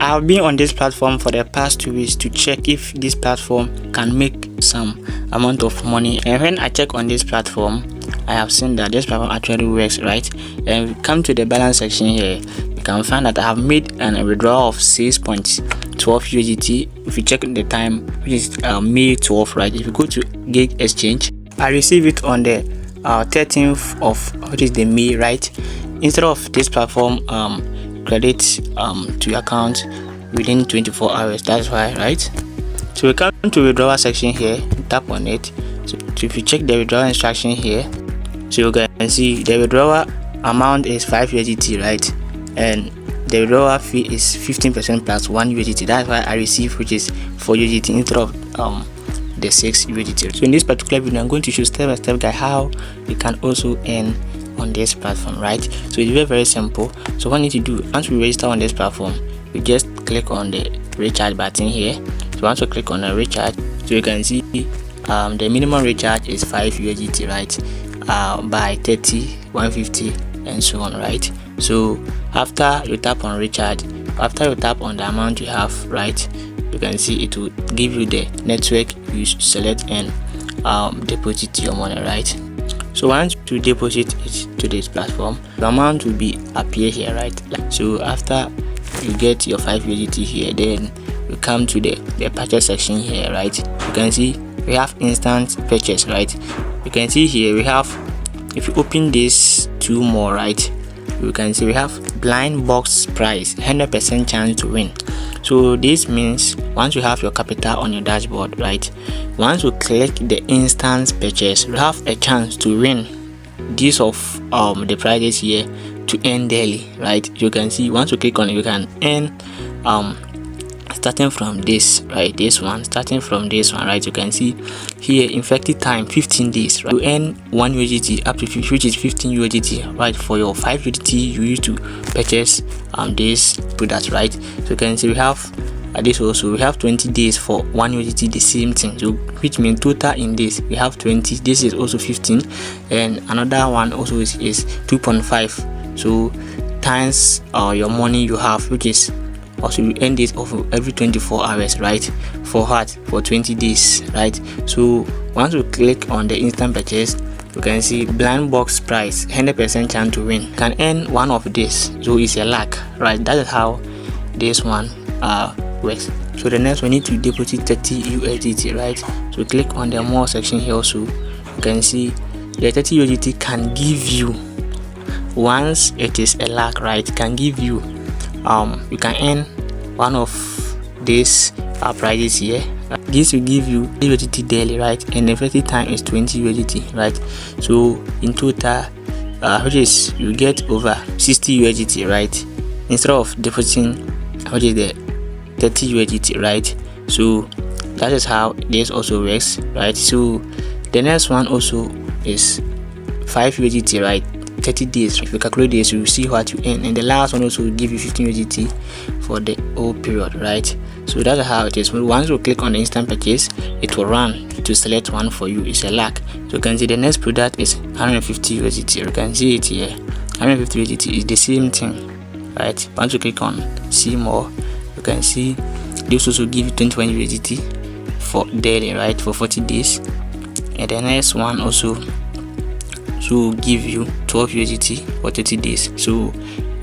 I've been on this platform for the past 2 weeks to check if this platform can make some amount of money, and when I check on this platform, I have seen that this platform actually works, right? And we come to the balance section here, you can find that I have made a withdrawal of 6.12 USDT. If you check the time, which is May 12, right? If you go to Gig Exchange, I receive it on the 13th of which is the May, right? Instead of this platform credit to your account within 24 hours, that's why, right? So we come to withdrawal section here, tap on it. So if you check the withdrawal instruction here, so you can see the withdrawal amount is 5 USDT, right? And the withdrawal fee is 15% plus 1 USDT. That's why I receive, which is 4 USDT instead of the 6 USDT. So in this particular video, I'm going to show step by step guide how you can also earn on this platform, right? So it's very, very simple. So what you need to do, once we register on this platform, you just click on the recharge button here. So once you click on the recharge, so you can see the minimum recharge is 5 USDT, right? By 30, 150 and so on, right? So after you tap on recharge, after you tap on the amount you have, right, you can see it will give you the network you select and deposit your money, right? So once you deposit it to this platform, the amount will be appear here, right? So after you get your 5 USDT here, then you come to the purchase section here, right? You can see we have instant purchase, right? You can see here we have, if you open this 2 more, right, you can see we have blind box price, 100% chance to win. So this means once you have your capital on your dashboard, right, once you click the instant purchase, you have a chance to win this of the prizes here to earn daily, right? You can see once you click on it, you can earn starting from this, right? This one, starting from this one, right? You can see here effective time 15 days, right? You earn 1 USDT up to 50, which is 15 USDT, right? For your 5 USDT you use to purchase this product, right? So you can see we have this also, we have 20 days for 1 USDT, the same thing. So which means total in this we have 20. This is also 15, and another one also is 2.5. So times your money you have, which is also you earn this of every 24 hours, right? For what? For 20 days, right? So once you click on the instant purchase, you can see blind box price, 100% chance to win. You can earn one of this, so it's a luck, right? That is how this one works. So the next we need to deposit 30 USDT, right? So click on the more section here also. You can see the 30 USDT can give you, once it is a luck, right, can give you you can earn one of these prizes here. This will give you USDT daily, right? And the effective time is 20 USDT, right? So in total, which is you get over 60 USDT, right? Instead of depositing, which is the 30 USDT, right? So that is how this also works, right? So the next one also is 5 USDT, right? 30 days. If you calculate this, you will see what you earn, and the last one also will give you 15 USDT for the whole period, right? So that's how it is. Once you click on the instant purchase, it will run to select one for you. It's a luck. So you can see the next product is 150 USDT. You can see it here. 150 USDT is the same thing, right? Once you click on see more, you can see this also give you 21 USDT for daily, right, for 40 days, and the next one also to give you 12 USDT for 30 days. So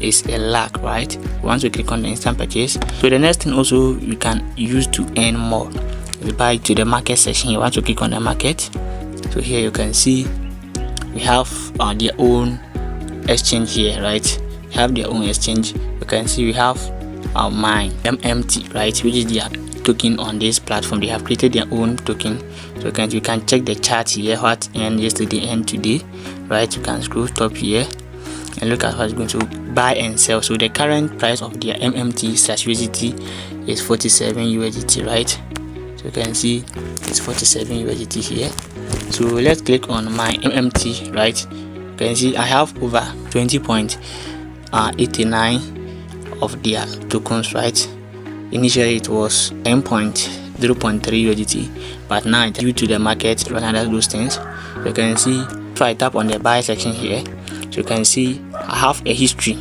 it's a luck, right? Once you click on the instant purchase, so the next thing also you can use to earn more is by to the market section. You want to click on the market. So here you can see we have their own exchange here, right? We have their own exchange. You can see we have my MMT, right, which is their token on this platform. They have created their own token. So you can check the chart here, what earned yesterday and today, right? You can scroll top here and look at what's going to buy and sell. So the current price of their MMT/USDT is 47 USDT, right? So you can see it's 47 USDT here. So let's click on my MMT, right? You can see I have over 20.89 of their tokens, right? Initially it was 10.0.3 USDT, but now due to the market run under those things, you can see if I tap on the buy section here, so you can see I have a history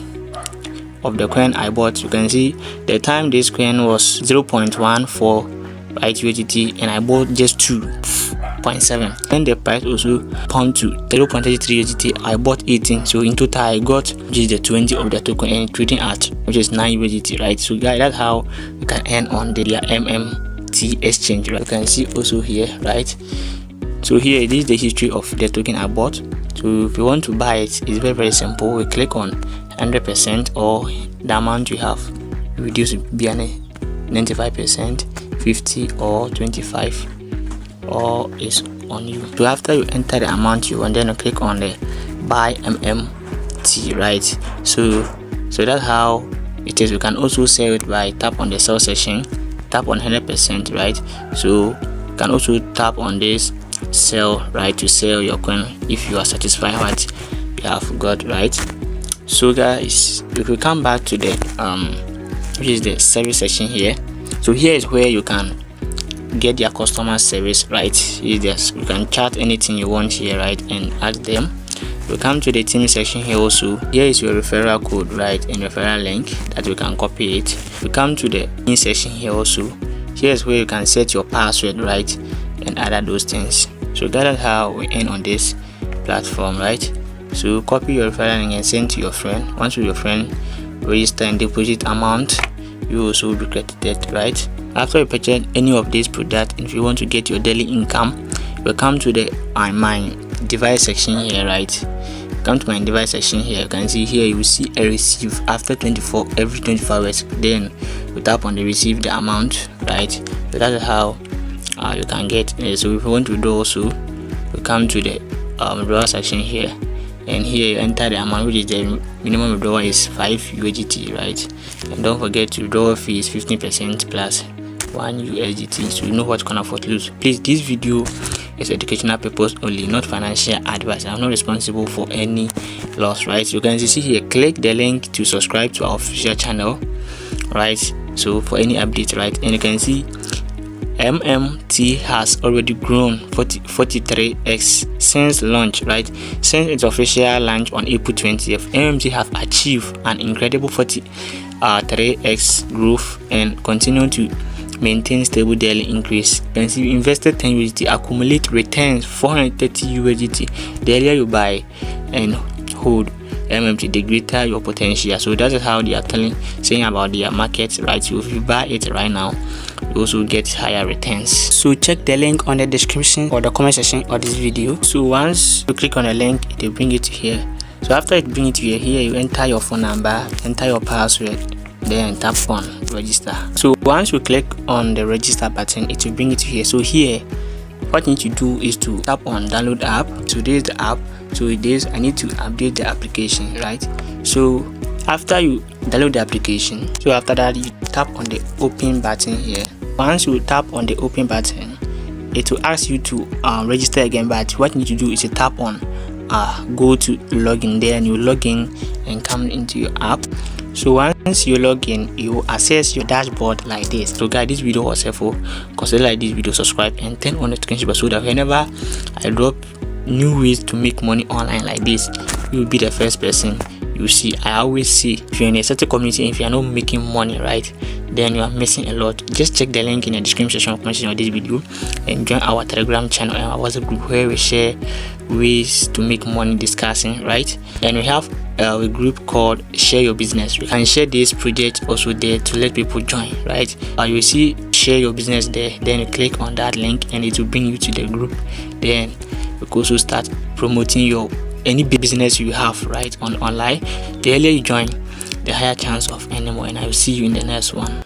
of the coin I bought, you can see the time this coin was 0.14 right USDT, and I bought just 2.7. Then the price also pumped to 0.33 USDT. I bought 18, so in total I got which is the 20 of the token and trading at which is 9 USDT, right? So guys, that's how you can earn on the MMT exchange, right? You can see also here, right? So here this is the history of the token I bought. So if you want to buy it, it's very simple. We click on 100% or the amount you have, reduce it be 95%, 50 or 25, or is on you. So after you enter the amount you want, then you click on the buy MMT, right? So that's how it is. You can also sell it by tap on the sell section, tap on 100%, right? So you can also tap on this sell, right, to sell your coin if you are satisfied what you have got, right? So guys, if we come back to the which is the service section here, so here is where you can get their customer service, right? You can chat anything you want here, right, and ask them. We come to the team section here also. Here is your referral code, right, and referral link that you can copy it. We come to the in section here also. Here is where you can set your password, right, and other those things. So that is how we end on this platform, right? So copy your referral link and send to your friend. Once your friend register and deposit amount, you also will be credited, right? After you purchase any of these products, if you want to get your daily income, you come to the my device section here, right? Come to my device section here. You can see here you will see a receive after every 24 hours. Then you tap on the receive the amount, right? So that is how you can get. So if you want to withdraw also, you come to the withdrawal section here, and here you enter the amount, which is the minimum withdrawal is 5 USDT, right? And don't forget to withdrawal fee is 15% plus 1 USDT, so you know what you can afford to lose. Please, this video is educational purpose only, not financial advice. I'm not responsible for any loss, right? So you can see here, click the link to subscribe to our official channel, right? So for any update, right? And you can see MMT has already grown 43x since launch, right? Since its official launch on April 20th, MMT have achieved an incredible 43x growth and continue to maintain stable daily increase. You can see you invested 10 USDT, accumulate returns 430 USDT. The earlier you buy and hold MMT, the greater your potential. So that is how they are saying about their market, right? So if you buy it right now, you also get higher returns. So check the link on the description or the comment section of this video. So once you click on the link, it will bring it to here. So after it brings it to here, you enter your phone number, enter your password, then tap on register. So once you click on the register button, it will bring it to here. So here, what you need to do is to tap on download app. So this is the app. So this I need to update the application, right? So after you download the application, so after that you tap on the open button here. Once you tap on the open button, it will ask you to register again, but what you need to do is to tap on go to login. Then you log in and come into your app. So once you log in, you will access your dashboard like this. So guys, this video was helpful. Consider like this video, subscribe and turn on the notification so that whenever I drop new ways to make money online like this, you will be the first person you see. I always say, if you're in a certain community, if you're not making money, right, then you are missing a lot. Just check the link in the description section of this video and join our Telegram channel and our WhatsApp group where we share ways to make money discussing, right? And we have a group called Share Your Business. We can share this project also there to let people join, right? You will see Share Your Business there, then you click on that link and it will bring you to the group. Then you can also start promoting your any business you have, right, on online. The earlier you join, the higher chance of earning more, and I will see you in the next one.